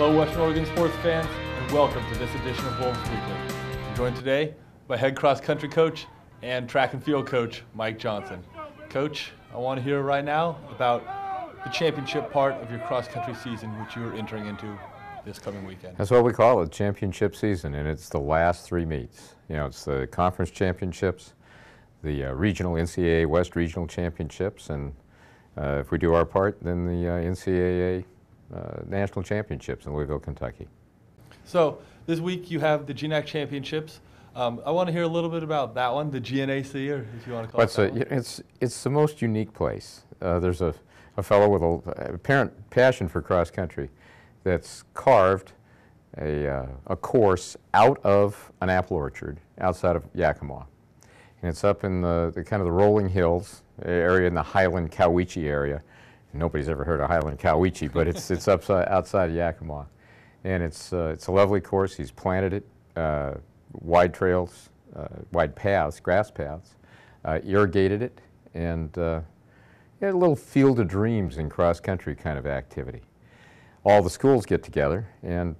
Hello, Western Oregon sports fans, and welcome to this edition of Wolves Weekly. I'm joined today by head cross-country coach and track and field coach Mike Johnson. Coach, I want to hear right now about the championship part of your cross-country season, which you are entering into this coming weekend. That's what we call it, championship season, and it's the last three meets. You know, it's the conference championships, the regional NCAA West regional championships, and if we do our part, then the NCAA national championships in Louisville, Kentucky. So this week you have the GNAC championships. I want to hear a little bit about that one, the GNAC, or if you want to call it that. It's the most unique place. There's a fellow with a apparent passion for cross country that's carved a course out of an apple orchard outside of Yakima. And it's up in the kind of the rolling hills area in the Highland Cowiche area. Nobody's ever heard of Highland Cowiche, but it's outside of Yakima. And it's a lovely course. He's planted it, wide trails, wide paths, grass paths, irrigated it, and had a little field of dreams in cross-country kind of activity. All the schools get together, and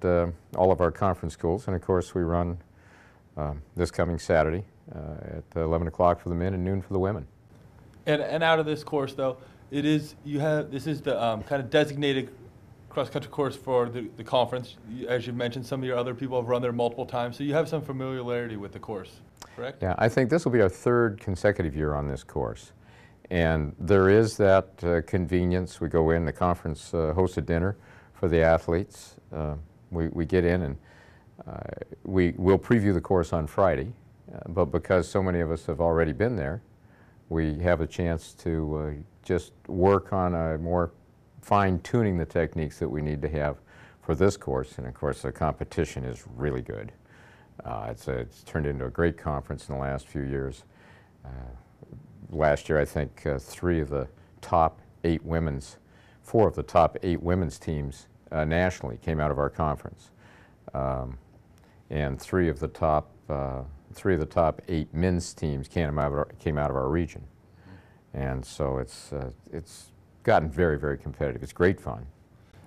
all of our conference schools, and of course we run this coming Saturday at 11 o'clock for the men and noon for the women. And out of this course, though, this is the kind of designated cross-country course for the conference. As you mentioned, some of your other people have run there multiple times, so you have some familiarity with the course, correct? Yeah, I think this will be our third consecutive year on this course. And there is that convenience. We go in, the conference hosts a dinner for the athletes. We get in and we'll preview the course on Friday, but because so many of us have already been there, we have a chance to just work on a more fine-tuning the techniques that we need to have for this course. And of course the competition is really good. It's turned into a great conference in the last few years. Last year I think four of the top eight women's teams nationally came out of our conference. And three of the top eight men's teams came out of our region. And so it's gotten very, very competitive. It's great fun.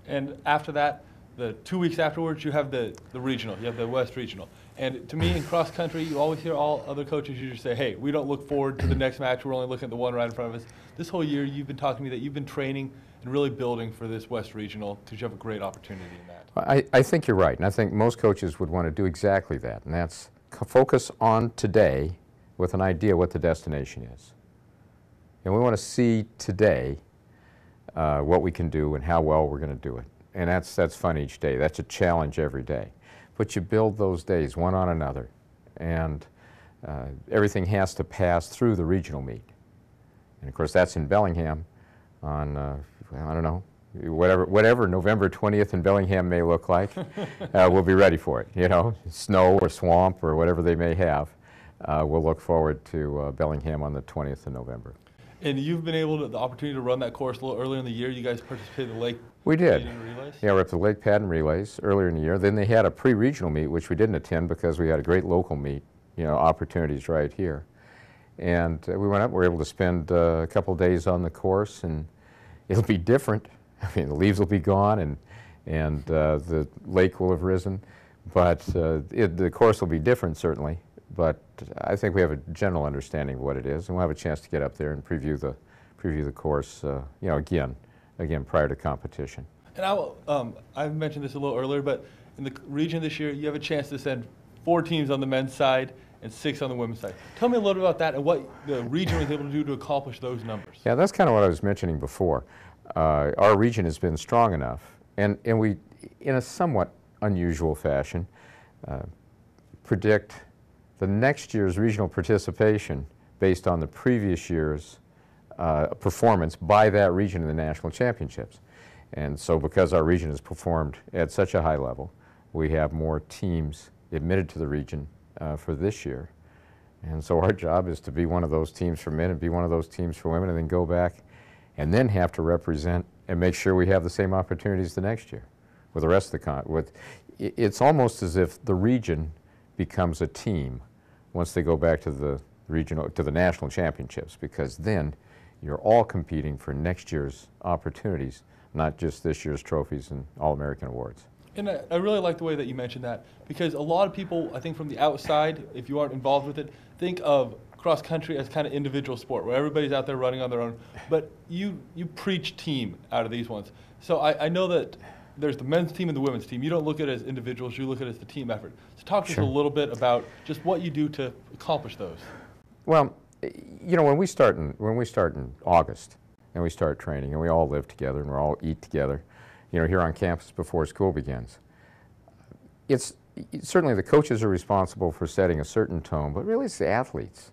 And after that, the 2 weeks afterwards, you have the regional. You have the West Regional. And to me, in cross country, you always hear all other coaches usually say, "Hey, we don't look forward to the next match. We're only looking at the one right in front of us." This whole year, you've been talking to me that you've been training and really building for this West Regional because you have a great opportunity in that. I think you're right, and I think most coaches would want to do exactly that, and that's focus on today with an idea what the destination is. And we want to see today what we can do and how well we're going to do it. And that's fun each day. That's a challenge every day. But you build those days one on another, and everything has to pass through the regional meet. And of course that's in Bellingham on, I don't know, whatever November 20th in Bellingham may look like, we'll be ready for it. You know, snow or swamp or whatever they may have. We'll look forward to Bellingham on the 20th of November. And you've been able to, the opportunity to run that course a little earlier in the year. You guys participated in the Lake We did. Relays? Yeah, we're up to the Lake Padden Relays earlier in the year. Then they had a pre-regional meet, which we didn't attend because we had a great local meet, you know, opportunities right here. And we went up, we were able to spend a couple days on the course, and it'll be different. I mean, the leaves will be gone, and the lake will have risen, but the course will be different, certainly. But I think we have a general understanding of what it is, and we'll have a chance to get up there and preview the course, you know, again prior to competition. And I mentioned this a little earlier, but in the region this year, you have a chance to send 4 teams on the men's side and 6 on the women's side. Tell me a little bit about that and what the region was able to do to accomplish those numbers. Yeah, that's kind of what I was mentioning before. Our region has been strong enough, and we, in a somewhat unusual fashion, predict the next year's regional participation based on the previous year's performance by that region in the national championships. And so because our region has performed at such a high level, we have more teams admitted to the region for this year. And so our job is to be one of those teams for men and be one of those teams for women, and then go back and then have to represent and make sure we have the same opportunities the next year with the rest of the it's almost as if the region becomes a team once they go back to the regional, to the national championships, because then you're all competing for next year's opportunities, not just this year's trophies and All-American awards. And I really like the way that you mentioned that, because a lot of people, I think from the outside, if you aren't involved with it, think of cross country as kind of individual sport where everybody's out there running on their own. But you preach team out of these ones. So I know that there's the men's team and the women's team. You don't look at it as individuals, you look at it as the team effort. So talk to us a little bit about just what you do to accomplish those. Well, you know, when we start in August and we start training and we all live together and we all eat together, you know, here on campus before school begins, it's certainly the coaches are responsible for setting a certain tone, but really it's the athletes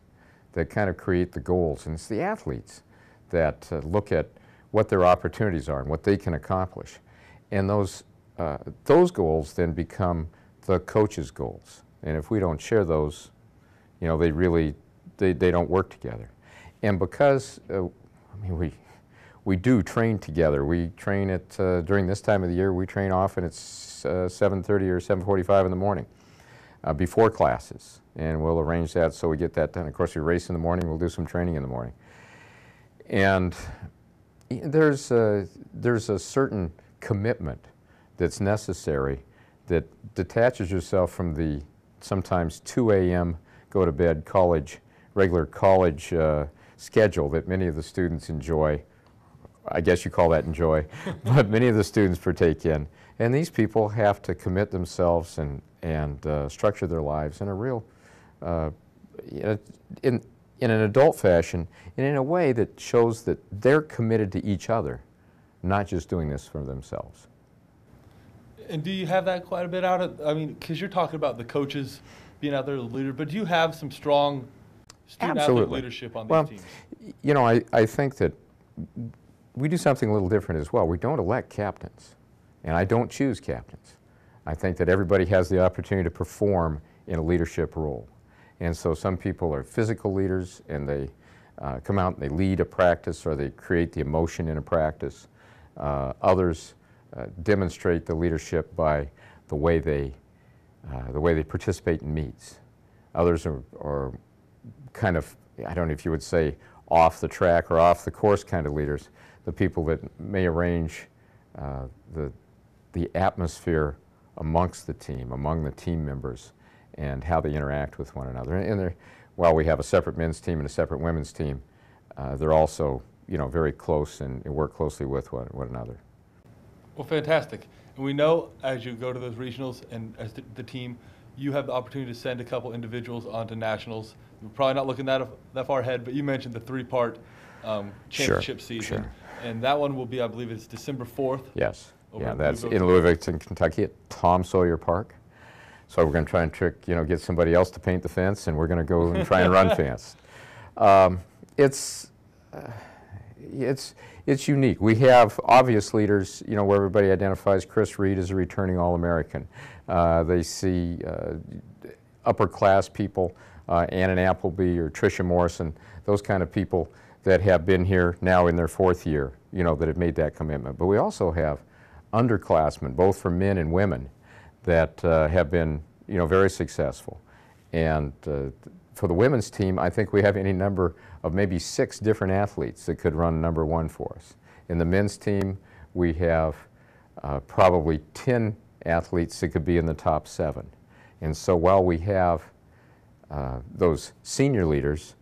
that kind of create the goals, and it's the athletes that look at what their opportunities are and what they can accomplish. And those goals then become the coaches' goals. And if we don't share those, you know, they don't work together. And because, I mean, we do train together. We train at, during this time of the year, we train often at 7:30 or 7:45 in the morning before classes. And we'll arrange that so we get that done. Of course, we race in the morning, we'll do some training in the morning. And there's a certain commitment that's necessary that detaches yourself from the sometimes 2 a.m. go to bed regular college schedule that many of the students enjoy. I guess you call that enjoy, but many of the students partake in. And these people have to commit themselves and structure their lives in a real, in an adult fashion, and in a way that shows that they're committed to each other, not just doing this for themselves. And do you have that quite a bit I mean, because you're talking about the coaches being out there, the leader, but do you have some strong student-athlete leadership on these teams? You know, I think that we do something a little different as well. We don't elect captains, and I don't choose captains. I think that everybody has the opportunity to perform in a leadership role. And so some people are physical leaders, and they come out and they lead a practice, or they create the emotion in a practice. Others demonstrate the leadership by the way they participate in meets. Others are kind of, I don't know if you would say, off the track or off the course kind of leaders, the people that may arrange the atmosphere amongst the team, among the team members, and how they interact with one another. And while we have a separate men's team and a separate women's team, they're also, you know, very close and work closely with one another. Well, fantastic. And we know as you go to those regionals and as the team, you have the opportunity to send a couple individuals onto nationals. We're probably not looking that far ahead, but you mentioned the three-part championship season. Sure. And that one will be, I believe it's December 4th. Yes. Yeah, that's in Louisville, Kentucky at Tom Sawyer Park. So we're going to try and get somebody else to paint the fence, and we're going to go and try and run fence. It's unique. We have obvious leaders, you know, where everybody identifies Chris Reed as a returning All-American. They see upper class people, Annan Appleby or Tricia Morrison, those kind of people that have been here now in their 4th year, you know, that have made that commitment. But we also have underclassmen, both for men and women, that have been, you know, very successful. And for the women's team, I think we have any number of maybe 6 different athletes that could run number 1 for us. In the men's team, we have probably 10 athletes that could be in the top 7. And so while we have those senior leaders,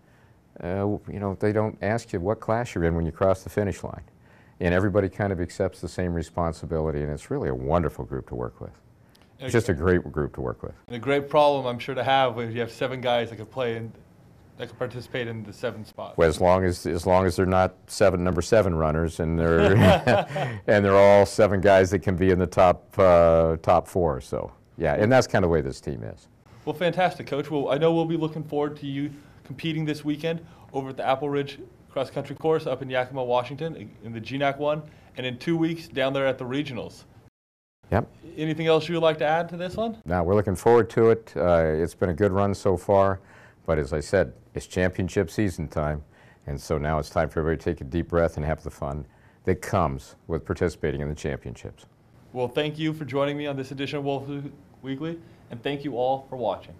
you know, they don't ask you what class you're in when you cross the finish line. And everybody kind of accepts the same responsibility, and it's really a wonderful group to work with. It's just a great group to work with. And a great problem, I'm sure, to have when you have 7 guys that could play and that could participate in the 7 spots. Well, as long as they're not number 7 runners, and they're and they're all 7 guys that can be in the top 4. So yeah, and that's kind of the way this team is. Well, fantastic, Coach. Well, I know we'll be looking forward to you competing this weekend over at the Apple Ridge Cross Country Course up in Yakima, Washington, in the GNAC one, and in 2 weeks down there at the regionals. Yep. Anything else you would like to add to this one? No, we're looking forward to it. It's been a good run so far, but as I said, it's championship season time, and so now it's time for everybody to take a deep breath and have the fun that comes with participating in the championships. Well, thank you for joining me on this edition of Wolf Weekly, and thank you all for watching.